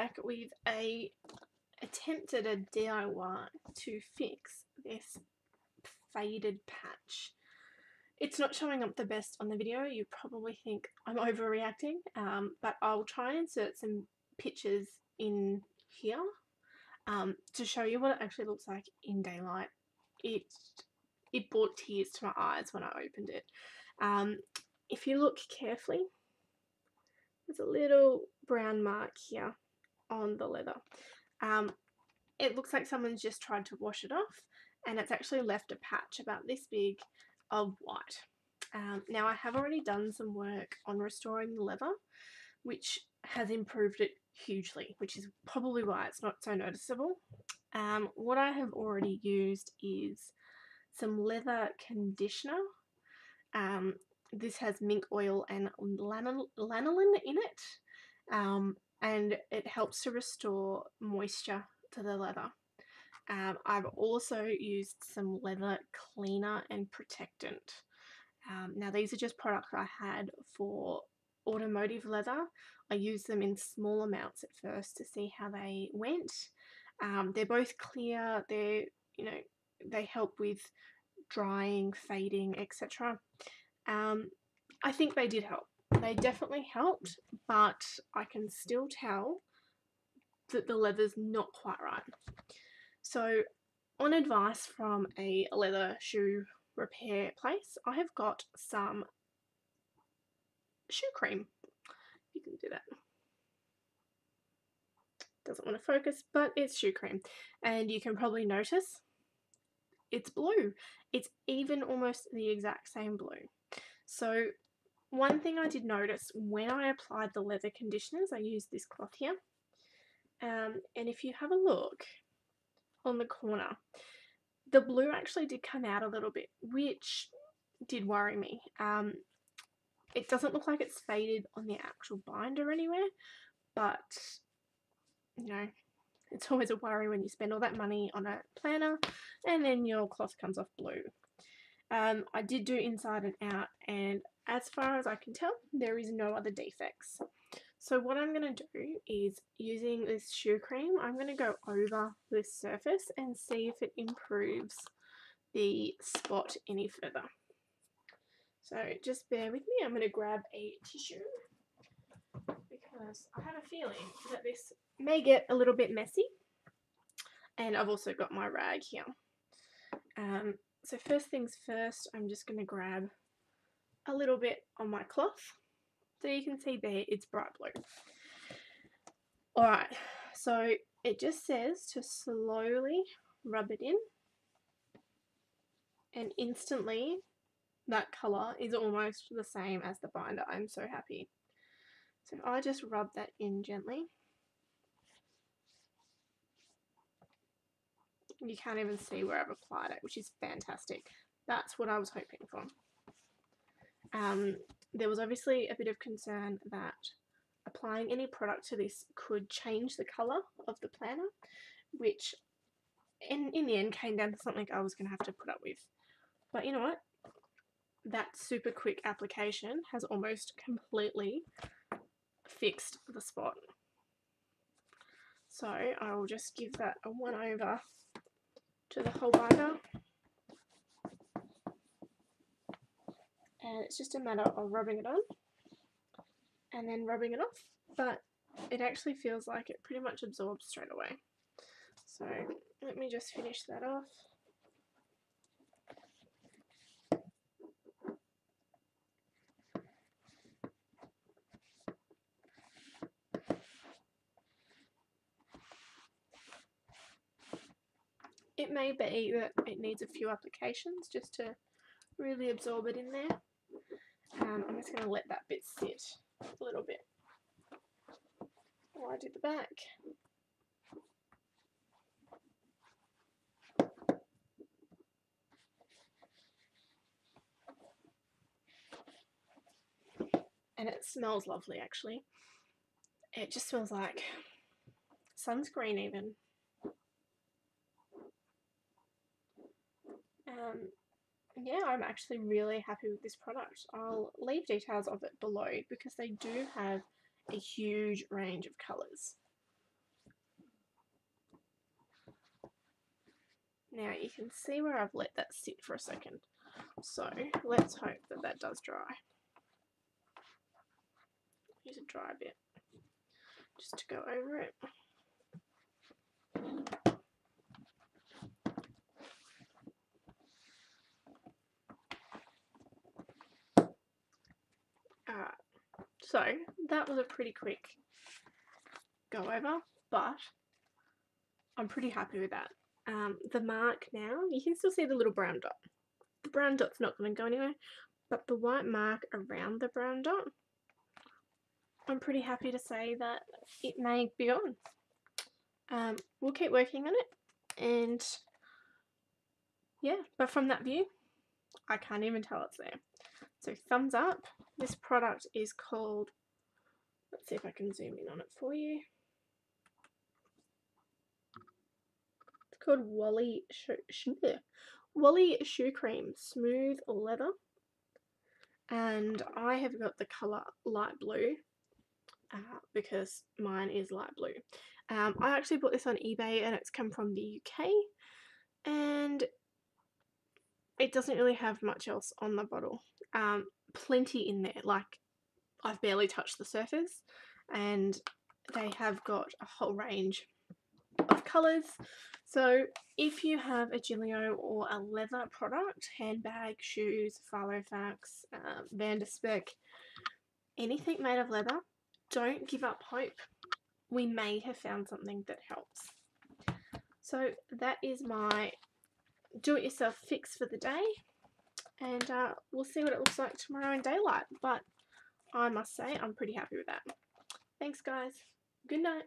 back with a attempt at a DIY to fix this faded patch. It's not showing up the best on the video. You probably think I'm overreacting, but I'll try and insert some pictures in here to show you what it actually looks like in daylight. It brought tears to my eyes when I opened it. If you look carefully, there's a little brown mark here on the leather. It looks like someone's just tried to wash it off, and it's actually left a patch about this big of white. Now I have already done some work on restoring the leather, which has improved it hugely, which is probably why it's not so noticeable. What I have already used is some leather conditioner. This has mink oil and lanolin in it, and it helps to restore moisture to the leather. I've also used some leather cleaner and protectant. Now these are just products I had for automotive leather. I used them in small amounts at first to see how they went. They're both clear. They help with drying, fading, etc. I think they did help. They definitely helped, but I can still tell that the leather's not quite right. So, on advice from a leather shoe repair place, I have got some shoe cream. You can do that. Doesn't want to focus, but it's shoe cream. And you can probably notice it's blue. It's even almost the exact same blue. So one thing I did notice when I applied the leather conditioners, I used this cloth here. And if you have a look on the corner, the blue actually did come out a little bit, which did worry me. It doesn't look like it's faded on the actual binder anywhere, but it's always a worry when you spend all that money on a planner and then your cloth comes off blue. I did do inside and out, and as far as I can tell, there is no other defects. So what I'm going to do is, using this shoe cream, I'm going to go over this surface and see if it improves the spot any further. So just bear with me. I'm going to grab a tissue because I have a feeling that this may get a little bit messy. And I've also got my rag here. So first things first, I'm just going to grab a little bit on my cloth. So you can see there, it's bright blue. Alright, so it just says to slowly rub it in. And instantly, that colour is almost the same as the binder. I'm so happy. So I just rub that in gently. You can't even see where I've applied it, which is fantastic. That's what I was hoping for. There was obviously a bit of concern that applying any product to this could change the colour of the planner, which in the end came down to something I was going to have to put up with. But you know what? That super quick application has almost completely fixed the spot. So I will just give that a one over to the whole binder, and it's just a matter of rubbing it on and then rubbing it off, but it actually feels like it pretty much absorbs straight away. So let me just finish that off. It may be that it needs a few applications just to really absorb it in there. I'm just going to let that bit sit a little bit while I do the back. And it smells lovely, actually. It just smells like sunscreen even. Yeah, I'm actually really happy with this product. I'll leave details of it below because they do have a huge range of colours. Now you can see where I've let that sit for a second. So let's hope that that does dry. Use a dry bit just to go over it. Alright, so that was a pretty quick go over, but I'm pretty happy with that. The mark now, you can still see the little brown dot. The brown dot's not going to go anywhere, but the white mark around the brown dot, I'm pretty happy to say that it may be gone. We'll keep working on it, and yeah, but from that view, I can't even tell it's there. So thumbs up. This product is called, let's see if I can zoom in on it for you. It's called Wally Shoe Cream Smooth Leather, and I have got the colour light blue because mine is light blue. I actually bought this on eBay and it's come from the UK, and it doesn't really have much else on the bottle. Plenty in there, like I've barely touched the surface, and they have got a whole range of colours. So if you have a Gillio or a leather product, handbag, shoes, Filofax, Van der Spek, anything made of leather, don't give up hope. We may have found something that helps. So that is my do-it-yourself fix for the day, and we'll see what it looks like tomorrow in daylight, but I must say I'm pretty happy with that. Thanks guys, good night.